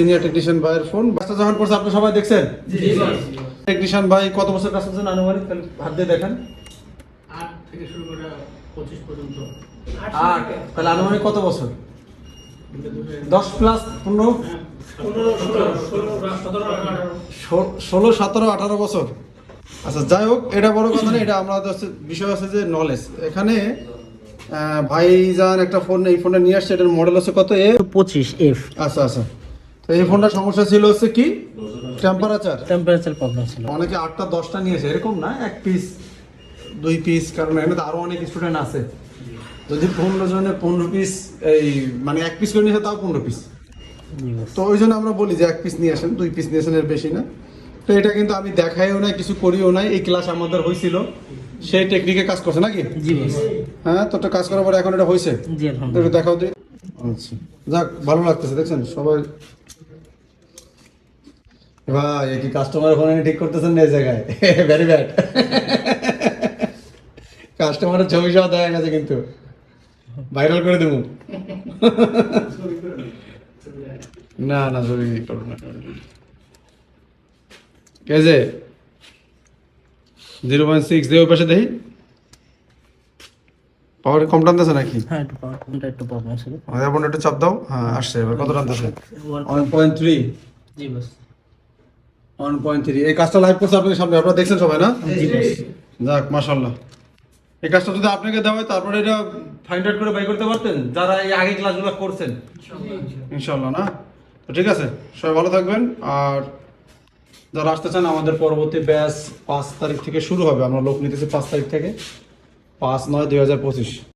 Senior technician ভাইয়ের phone. বাসটা যখন করছে আপনি সবাই দেখছেন? টেকনিশিয়ান ভাই কত বছর কাজ করছেন আনুমানিক? তাহলে হাত দিয়ে দেখেন। 8 থেকে শুরু করে 25 পর্যন্ত। 8, তাহলে আনুমানিক কত বছর? 10 প্লাস 15, 16, 17, 18 বছর। আচ্ছা যাই হোক, এটা বড় কথা না, এটা আমরা বিষয় আছে যে নলেজ। এখানে ভাইজান একটা ফোন, এই ফোনটা নিয়ে আসছে, এটার মডেল হচ্ছে কত? A25F। আচ্ছা আচ্ছা, তো এই ফোনটার সমস্যা ছিল হচ্ছে কি? টেম্পারেচার প্রবলেম ছিল। অনেকে 8টা 10টা নিয়েছে, এরকম না 1 পিস 2 পিস, কারণ এখানে তো আরো অনেক স্টুডেন্ট আছে। যদি 15 জনে 15 পিস, এই মানে 1 পিস করে নিয়েছে তাও 15 পিস। তো ওই জন্য আমরা বলি যে 1 পিস নিয়ে আসেন, 2 পিস নিয়ে আসেন, এর বেশি না। তো এটা কিন্তু আমি দেখাইও নাই, কিছু করিও নাই, এই ক্লাস আমাদের হয়েছিল, সেই টেকনিকে কাজ করছে নাকি? জি বস। হ্যাঁ, তো কাজ করার পরে এখন এটা হয়েছে। জি আলহামদুলিল্লাহ। একটু দেখাও দিই। আচ্ছা যাক, ভালো লাগতেছে, দেখছেন সবাই। ভাই কি কাস্টমার ফোন ঠিক করতেছেন না এই জায়গায়? Very bad. কাস্টমারের ছবি সহ দেখা গেছে, কিন্তু ভাইরাল করে দেবো। না না, ছবি করবো না। কে যে 0.6 দিয়ে ওই পাশে দেখি, পাওয়ার কম টানতেছে নাকি? হ্যাঁ, একটু পাওয়ার কমটা একটু প্রবলেম ছিল। এখন একটু চাপ দাও। হ্যাঁ আসছে, এবার কত টানতেছে? 1.3। জি বস। 1.3। এই কাজটা লাইভ করছে আপনাদের সামনে, আপনারা দেখছেন সবাই না? জি বস। যাক মাশাআল্লাহ। এই কাজটা যদি আপনাকে দেওয়া হয়, তারপরে এটা ফাইন্ড আউট করে বাই করতে পারতেন যারা এই আগে ক্লাসগুলো করছেন, ইনশাআল্লাহ না? তো ঠিক আছে, সবাই ভালো থাকবেন। আর যারা আসতে চান, আমাদের পরবর্তী ব্যাচ 5 তারিখ থেকে শুরু হবে। আমরা লোক নিতেছি 5 তারিখ থেকে, 5/9/2025।